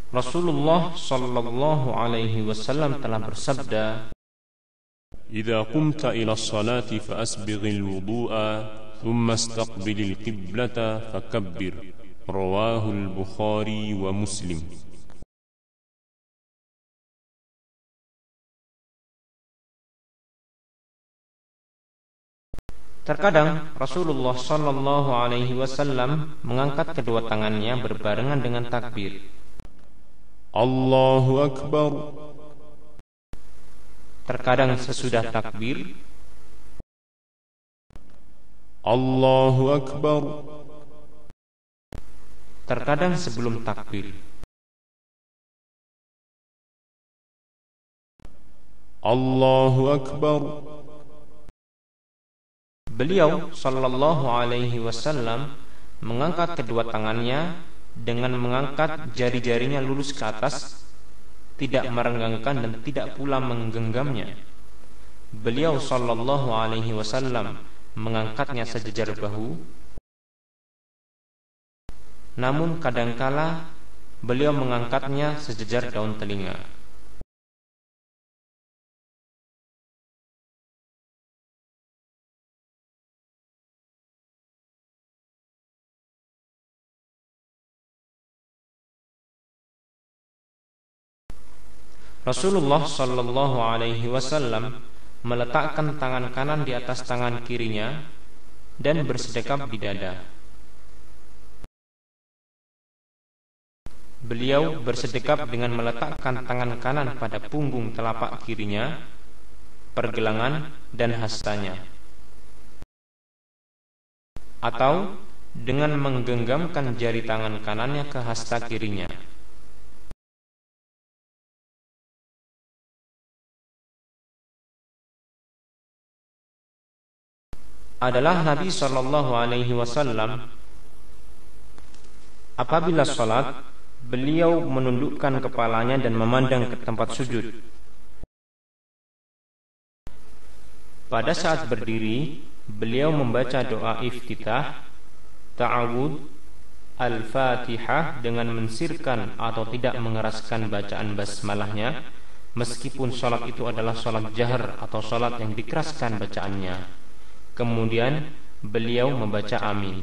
Rasulullah sallallahu alaihi wasallam telah bersabda, إذا قمت إلى الصلاة فأسبغ الوضوء ثم استقبل القبلة فكبر. رواه البخاري ومسلم. terkadang Rasulullah sallallahu alaihi wasallam mengangkat kedua tangannya berbarengan dengan takbir. Allahu Akbar. Terkadang sesudah takbir, Allahu Akbar. Terkadang sebelum takbir, Allahu Akbar. Beliau sallallahu alaihi wasallam mengangkat kedua tangannya dengan mengangkat jari-jarinya lurus ke atas, tidak merenggangkan dan tidak pula menggenggamnya. Beliau sallallahu alaihi wasallam mengangkatnya sejajar bahu. Namun kadangkala beliau mengangkatnya sejajar daun telinga. Rasulullah sallallahu alaihi wasallam meletakkan tangan kanan di atas tangan kirinya dan bersedekap di dada. Beliau bersedekap dengan meletakkan tangan kanan pada punggung telapak kirinya, pergelangan dan hastanya, atau dengan menggenggamkan jari tangan kanannya ke hasta kirinya. Adalah Nabi sallallahu alaihi wasallam apabila salat, beliau menundukkan kepalanya dan memandang ke tempat sujud. Pada saat berdiri, beliau membaca doa iftitah, ta'awud, al-fatihah dengan mensirkan atau tidak mengeraskan bacaan basmalahnya, meskipun salat itu adalah salat jahar atau salat yang dikeraskan bacaannya. Kemudian beliau membaca amin.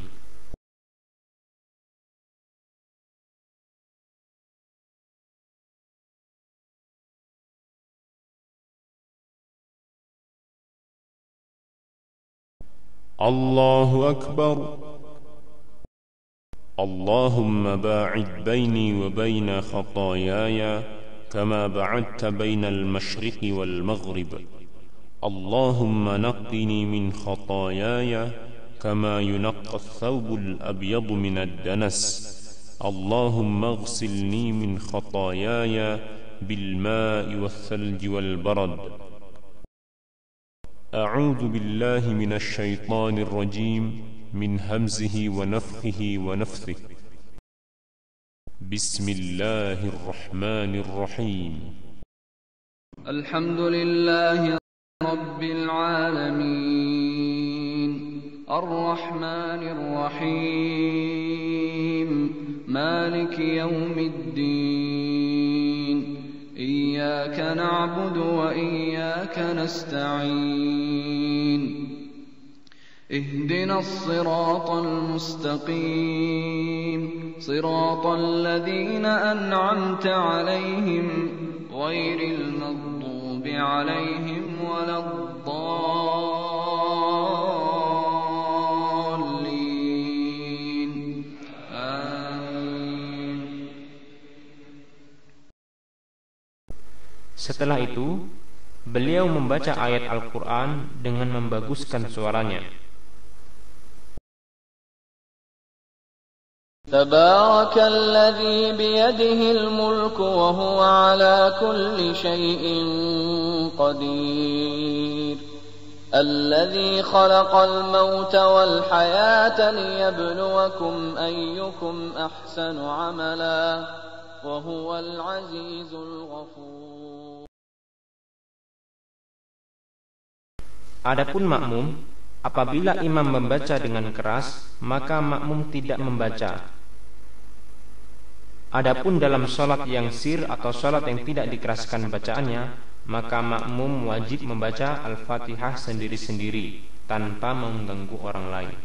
Allahu Akbar. Allahumma ba'id baini wa baina khataayaya kama ba'adta baina al-mashriqi wal-maghrib. اللهم نقني من خطاياي كما ينقى الثوب الأبيض من الدنس. اللهم اغسلني من خطاياي بالماء والثلج والبرد. أعوذ بالله من الشيطان الرجيم من همزه ونفخه ونفثه. بسم الله الرحمن الرحيم. الحمد لله رب العالمين الرحمن الرحيم مالك يوم الدين إياك نعبد وإياك نستعين اهدنا الصراط المستقيم صراط الذين أنعمت عليهم غير المغضوب عليهم ولا الضالين آمين. Setelah itu, beliau membaca ayat Al-Quran dengan membaguskan suaranya. تبارك الذي بيده الملك وهو على كل شيء قدير الذي خلق الموت والحياة ليبلوكم أيكم أحسن عملا وهو العزيز الغفور. Adapun makmum, apabila imam membaca dengan keras, maka makmum tidak membaca. Adapun dalam sholat yang sir atau sholat yang tidak dikeraskan bacaannya, maka makmum wajib membaca Al-Fatihah sendiri-sendiri tanpa mengganggu orang lain.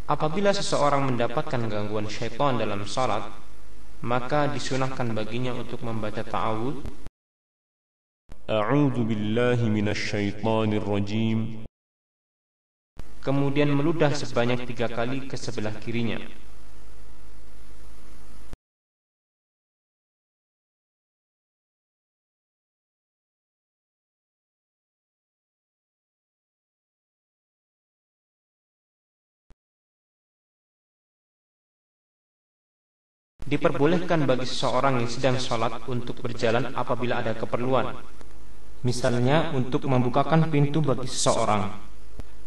Apabila seseorang mendapatkan gangguan syaitan dalam sholat, maka disunahkan baginya untuk membaca ta'awud, A'udzu billahi minasy syaithanir rajim. kemudian meludah sebanyak 3 kali ke sebelah kirinya. Diperbolehkan bagi seseorang yang sedang sholat untuk berjalan apabila ada keperluan, misalnya untuk membukakan pintu bagi seseorang.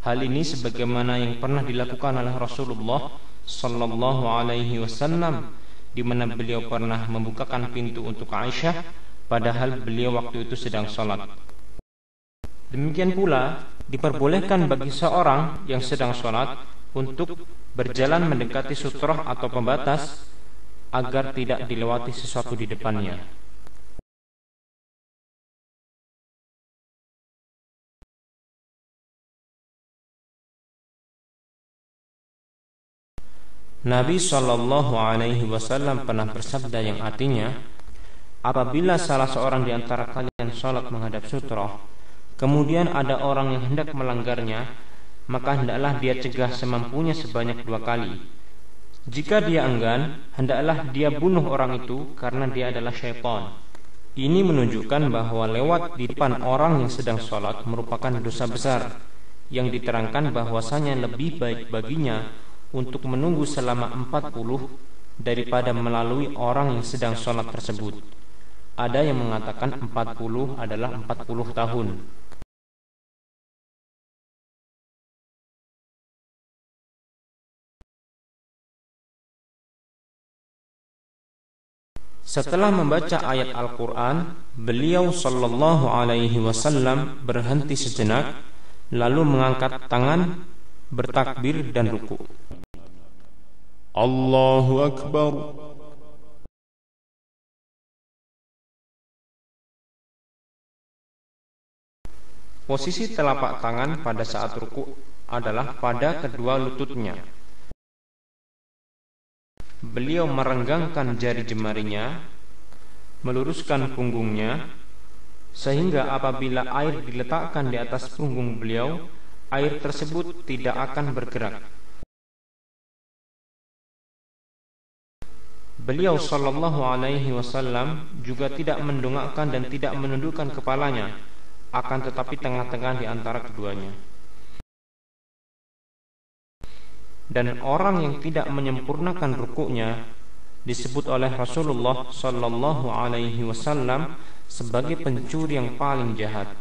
Hal ini sebagaimana yang pernah dilakukan oleh Rasulullah sallallahu alaihi wasallam, di mana beliau pernah membukakan pintu untuk Aisyah padahal beliau waktu itu sedang sholat. Demikian pula diperbolehkan bagi seorang yang sedang sholat untuk berjalan mendekati sutrah atau pembatas agar tidak dilewati sesuatu di depannya. Nabi sallallahu alaihi wasallam pernah bersabda yang artinya, apabila salah seorang di antara kalian sholat menghadap sutrah, kemudian ada orang yang hendak melanggarnya, maka hendaklah dia cegah semampunya sebanyak 2 kali. Jika dia enggan, hendaklah dia bunuh orang itu karena dia adalah syaitan. Ini menunjukkan bahwa lewat di depan orang yang sedang sholat merupakan dosa besar, yang diterangkan bahwasanya lebih baik baginya untuk menunggu selama 40 daripada melalui orang yang sedang sholat tersebut. Ada yang mengatakan 40 adalah 40 tahun. Setelah membaca ayat Al-Quran, beliau sallallahu alaihi wasallam berhenti sejenak, lalu mengangkat tangan, bertakbir dan ruku. Allahu Akbar. Posisi telapak tangan pada saat ruku adalah pada kedua lututnya. Beliau merenggangkan jari jemarinya, meluruskan punggungnya, sehingga apabila air diletakkan di atas punggung beliau, air tersebut tidak akan bergerak. Beliau sallallahu alaihi wasallam juga tidak mendongakkan dan tidak menundukkan kepalanya, akan tetapi tengah-tengah di antara keduanya. Dan orang yang tidak menyempurnakan rukuknya disebut oleh Rasulullah sallallahu alaihi wasallam sebagai pencuri yang paling jahat.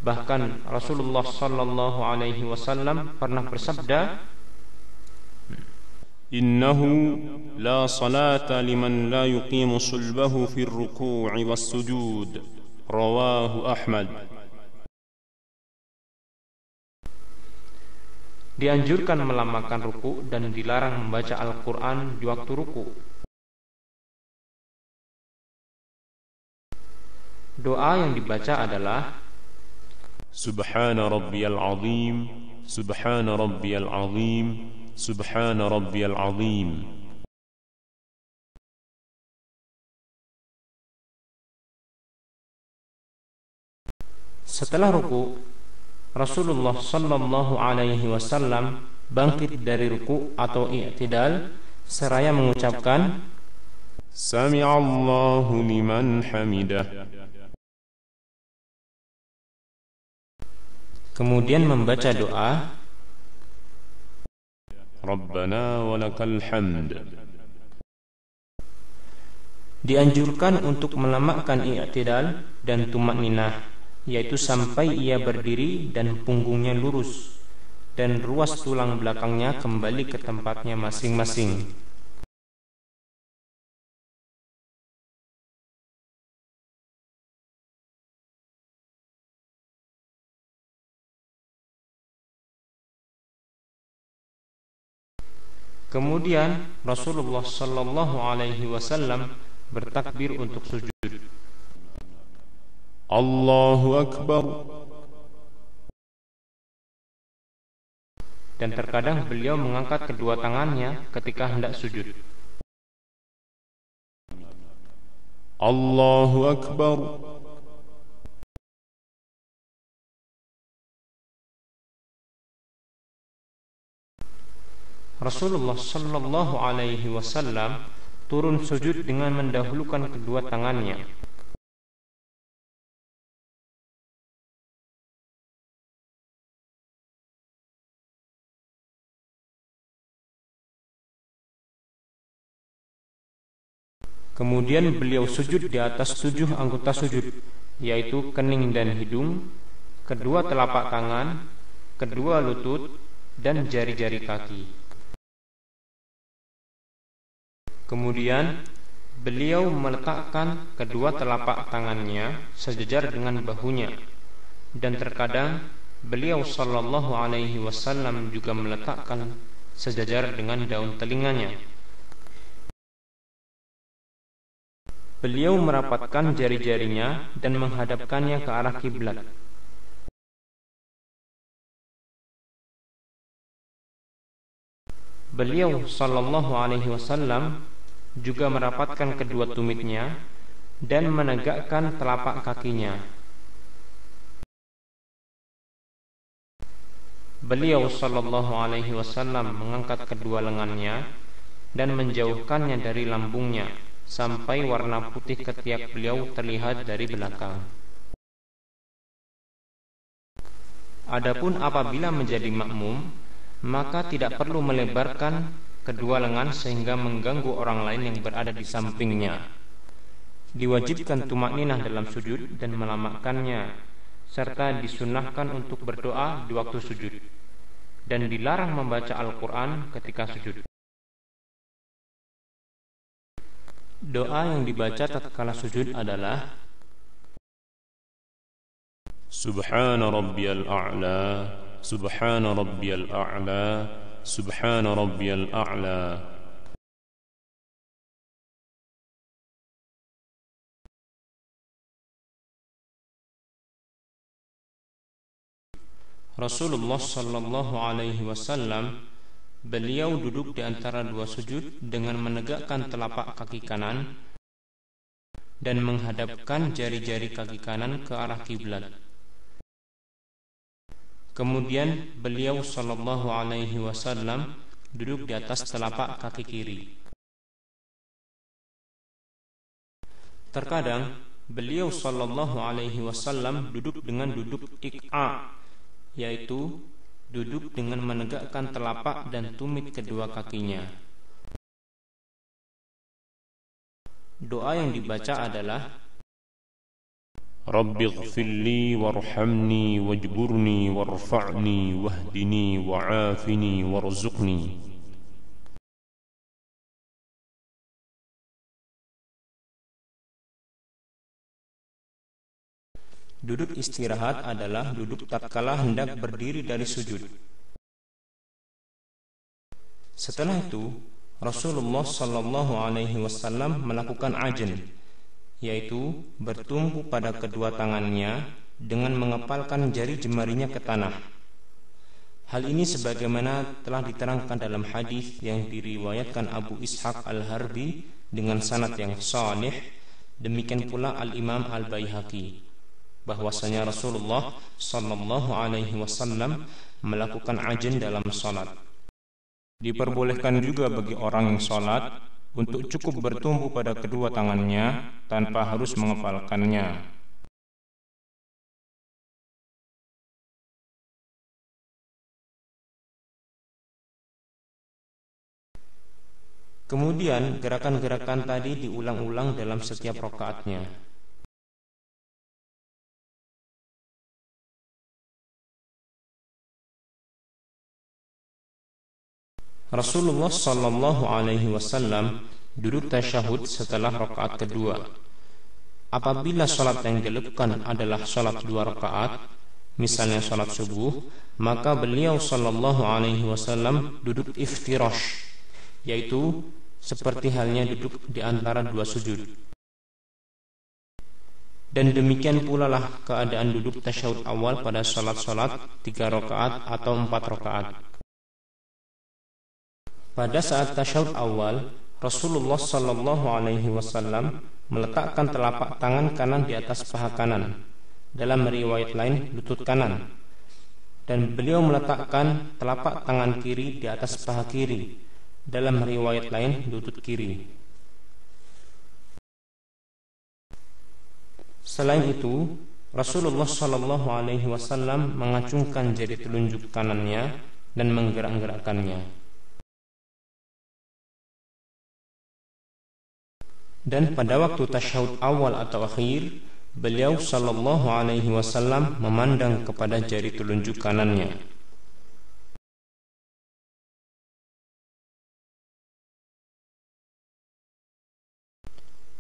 Bahkan Rasulullah sallallahu alaihi wasallam pernah bersabda, Innahu la salata liman la yuqimu sulbahu fi ar-ruku'i was-sujud. Rawahu Ahmad. dianjurkan melambaikan ruku dan dilarang membaca Al-Quran di waktu ruku. Doa yang dibaca adalah Subhana rabbiyal azim, Subhana rabbiyal azim, Subhana rabbiyal azim. Setelah ruku, Rasulullah sallallahu alaihi wasallam bangkit dari ruku atau i'tidal seraya mengucapkan Sami'allahu liman hamidah. Kemudian membaca doa Rabbana walakal hamd. Dianjurkan untuk melamakkan i'tidal dan tumakninah, yaitu sampai ia berdiri dan punggungnya lurus dan ruas tulang belakangnya kembali ke tempatnya masing-masing. Kemudian Rasulullah sallallahu alaihi wasallam bertakbir untuk sujud. Allahu Akbar. Dan terkadang beliau mengangkat kedua tangannya ketika hendak sujud. Allahu Akbar. Rasulullah sallallahu alaihi wasallam turun sujud dengan mendahulukan kedua tangannya. Kemudian beliau sujud di atas 7 anggota sujud, yaitu kening dan hidung, kedua telapak tangan, kedua lutut, dan jari-jari kaki. Kemudian beliau meletakkan kedua telapak tangannya sejajar dengan bahunya, dan terkadang beliau sallallahu alaihi wasallam juga meletakkan sejajar dengan daun telinganya. Beliau merapatkan jari-jarinya dan menghadapkannya ke arah kiblat. Beliau sallallahu alaihi wasallam juga merapatkan kedua tumitnya dan menegakkan telapak kakinya. Beliau sallallahu alaihi wasallam mengangkat kedua lengannya dan menjauhkannya dari lambungnya sampai warna putih ketiak beliau terlihat dari belakang. Adapun apabila menjadi makmum, maka tidak perlu melebarkan kedua lengan sehingga mengganggu orang lain yang berada di sampingnya. Diwajibkan tumakninah dalam sujud dan melamakannya, serta disunahkan untuk berdoa di waktu sujud, dan dilarang membaca Al-Quran ketika sujud. Doa yang dibaca tatkala sujud adalah Subhana rabbiyal a'la, Subhana rabbiyal a'la, Subhana rabbiyal a'la. Rasulullah sallallahu alaihi wasallam beliau duduk di antara dua sujud dengan menegakkan telapak kaki kanan dan menghadapkan jari-jari kaki kanan ke arah kiblat. Kemudian beliau sallallahu alaihi wasallam duduk di atas telapak kaki kiri. Terkadang beliau sallallahu alaihi wasallam duduk dengan duduk iq'a, yaitu duduk dengan menegakkan telapak dan tumit kedua kakinya. Doa yang dibaca adalah Rabbi ighfirli warhamni wajburni warfa'ni wahdini wa'afini warzuqni. Duduk istirahat adalah duduk tatkala hendak berdiri dari sujud. Setelah itu, Rasulullah sallallahu alaihi wasallam melakukan ajn, yaitu bertumpu pada kedua tangannya dengan mengepalkan jari jemarinya ke tanah. Hal ini sebagaimana telah diterangkan dalam hadis yang diriwayatkan Abu Ishaq Al-Harbi dengan sanad yang sahih. Demikian pula Al-Imam Al-Baihaqi, bahwasanya Rasulullah sallallahu alaihi wasallam melakukan ajn dalam salat. Diperbolehkan juga bagi orang yang salat untuk cukup bertumpu pada kedua tangannya tanpa harus mengepalkannya. Kemudian gerakan-gerakan tadi diulang-ulang dalam setiap rakaatnya. Rasulullah sallallahu alaihi wasallam duduk tasyahud setelah rakaat kedua. Apabila salat yang dilakukan adalah salat 2 rakaat, misalnya salat subuh, maka beliau sallallahu alaihi wasallam duduk iftirash, yaitu seperti halnya duduk di antara dua sujud. Dan demikian pula lah keadaan duduk tasyahud awal pada salat-salat 3 rakaat atau 4 rakaat. Pada saat tasyahud awal, Rasulullah sallallahu alaihi wasallam meletakkan telapak tangan kanan di atas paha kanan, dalam riwayat lain lutut kanan, dan beliau meletakkan telapak tangan kiri di atas paha kiri, dalam riwayat lain lutut kiri. Selain itu, Rasulullah sallallahu alaihi wasallam mengacungkan jari telunjuk kanannya dan menggerak-gerakkannya. Dan pada waktu tasyahud awal atau akhir, beliau sallallahu alaihi wasallam memandang kepada jari telunjuk kanannya.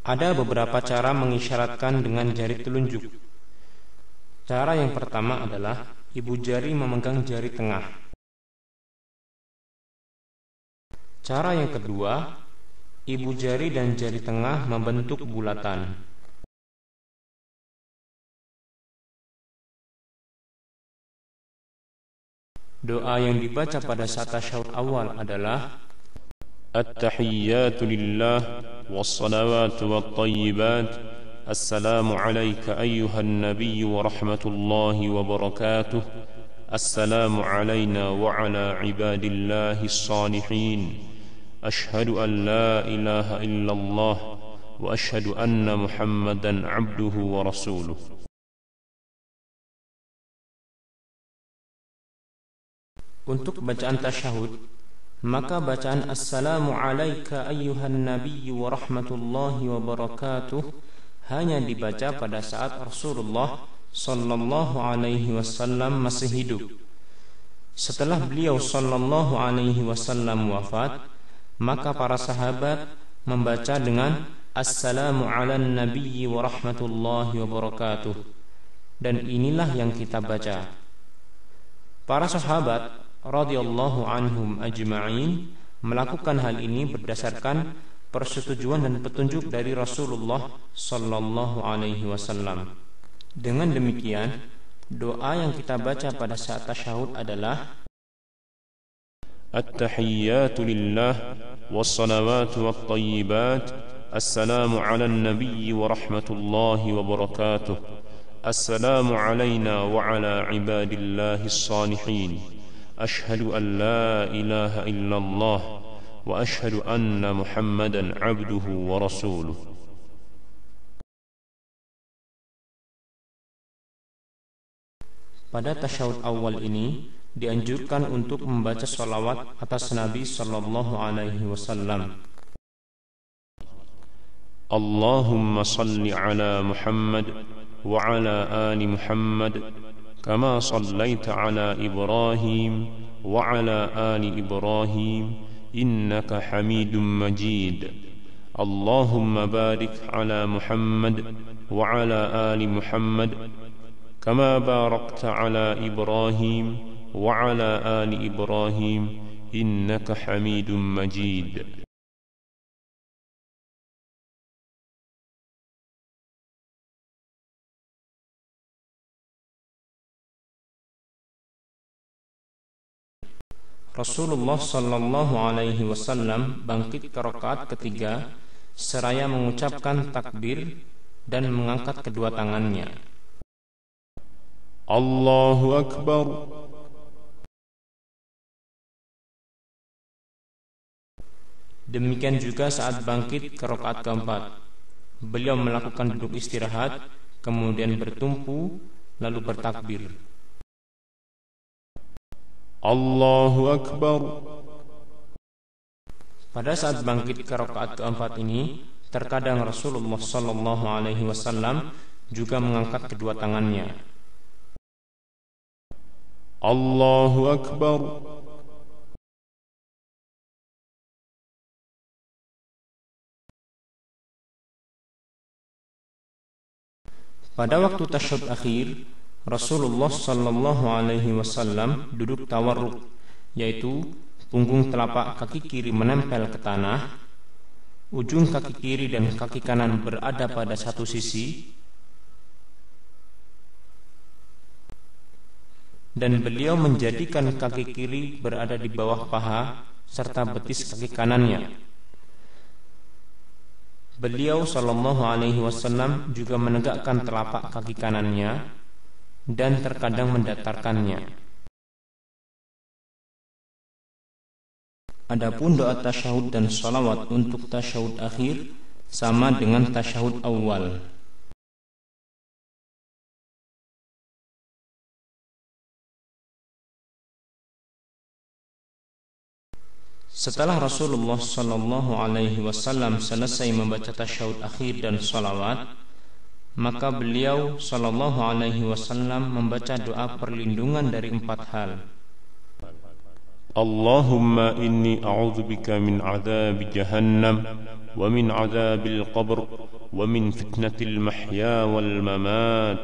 Ada beberapa cara mengisyaratkan dengan jari telunjuk. Cara yang pertama adalah ibu jari memegang jari tengah. Cara yang kedua, ibu jari dan jari tengah membentuk bulatan. Doa yang dibaca pada saat tasyahud awal adalah التحيات لله والصلوات والطيبات السلام عليك أيها النبي ورحمة الله وبركاته السلام علينا وعلى عباد الله الصالحين أشهد أن لا إله إلا الله وأشهد أن محمدا عبده ورسوله. Untuk bacaan tasyahud, maka bacaan Assalamu alayka ayyuhan nabiyyu wa rahmatullahi wa barakatuh hanya dibaca pada saat Rasulullah sallallahu alaihi wasallam masih hidup. Setelah beliau sallallahu alaihi wasallam wafat, maka para sahabat membaca dengan Assalamu ala nabiyyi wa rahmatullahi wa barakatuh, dan inilah yang kita baca. Para sahabat radhiyallahu anhum ajma'in melakukan hal ini berdasarkan persetujuan dan petunjuk dari Rasulullah sallallahu alaihi wasallam. Dengan demikian, doa yang kita baca pada saat tasyahud adalah At-tahiyyatu lillah was-salawatu wat-tayyibat assalamu 'alan nabiyyi wa rahmatullahi wa barakatuh assalamu 'alaina wa 'ala 'ibadillahis salihin أشهد أن لا إله إلا الله وأشهد أن محمدا عبده ورسوله. Pada tasyahud awal ini dianjurkan untuk membaca salawat atas Nabi sallallahu alaihi wasallam. Allahumma salli ala Muhammad wa ala ali Muhammad كما صليت على إبراهيم وعلى آل إبراهيم إنك حميد مجيد اللهم بارك على محمد وعلى آل محمد كما باركت على إبراهيم وعلى آل إبراهيم إنك حميد مجيد. Rasulullah sallallahu alaihi wasallam bangkit ke rakaat ketiga seraya mengucapkan takbir dan mengangkat kedua tangannya. Allahu Akbar. Demikian juga saat bangkit ke rakaat keempat, beliau melakukan duduk istirahat, kemudian bertumpu, lalu bertakbir. Allahu Akbar. Pada saat bangkit ke rakaat keempat ini, terkadang Rasulullah sallallahu alaihi wasallam juga mengangkat kedua tangannya. Allahu Akbar. Pada waktu tasyahud akhir, Rasulullah sallallahu alaihi wasallam duduk tawarruk, yaitu punggung telapak kaki kiri menempel ke tanah, ujung kaki kiri dan kaki kanan berada pada satu sisi, dan beliau menjadikan kaki kiri berada di bawah paha serta betis kaki kanannya. Beliau sallallahu alaihi wasallam juga menegakkan telapak kaki kanannya dan terkadang mendatarkannya. Adapun doa tasyahud dan salawat untuk tasyahud akhir sama dengan tasyahud awal. Setelah Rasulullah sallallahu alaihi wasallam selesai membaca tasyahud akhir dan salawat, maka beliau sallallahu alaihi wasallam membaca doa perlindungan dari 4 hal. Allahumma inni a'udzu bika min 'adzabi jahannam wa min 'adzabil qabr wa min fitnatil mahya wal mamat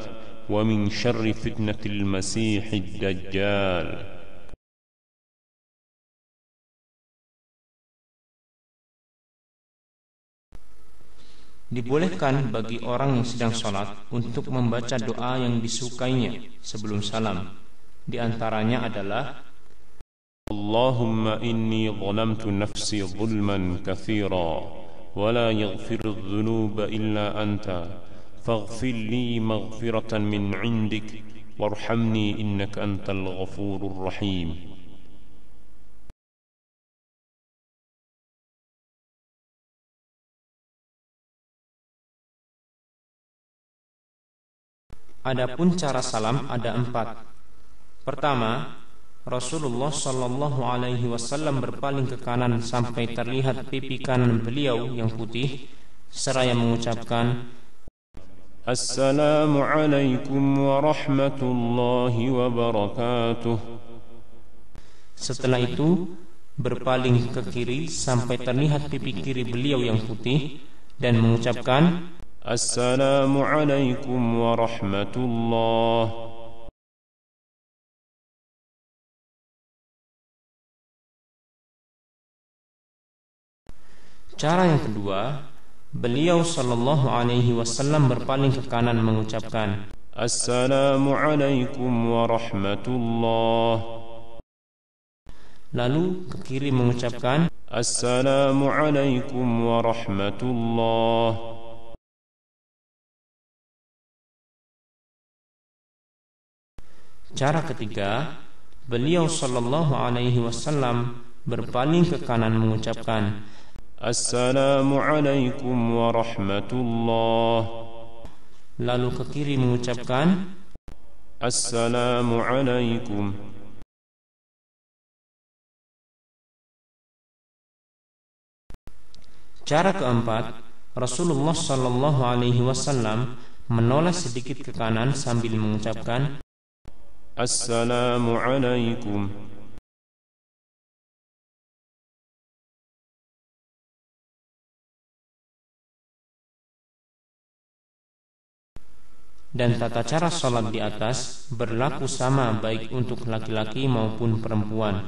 wa min syarri fitnatil masiihid dajjal. Dibolehkan bagi orang yang sedang sholat untuk membaca doa yang disukainya sebelum salam. Di antaranya adalah Allahumma inni zalamtu nafsi zulman katsira wa la yaghfiru adh-dhunuba illa anta faghfir li maghfiratan min 'indik warhamni innaka antal ghafurur rahim. Adapun cara salam ada 4. Pertama, Rasulullah sallallahu alaihi wasallam berpaling ke kanan sampai terlihat pipi kanan beliau yang putih seraya mengucapkan Assalamualaikum warahmatullahi wabarakatuh. Setelah itu berpaling ke kiri sampai terlihat pipi kiri beliau yang putih dan mengucapkan Assalamualaikum warahmatullahi. Cara yang kedua, beliau sallallahu alaihi wasallam berpaling ke kanan mengucapkan Assalamualaikum warahmatullahi. Lalu ke kiri mengucapkan Assalamualaikum warahmatullahi. Cara ketiga, beliau sallallahu alaihi wasallam berpaling ke kanan mengucapkan Assalamualaikum warahmatullahi. Lalu ke kiri mengucapkan Assalamualaikum. Cara keempat, Rasulullah sallallahu alaihi wasallam menoleh sedikit ke kanan sambil mengucapkan Assalamualaikum. Dan tata cara salat di atas berlaku sama baik untuk laki-laki maupun perempuan.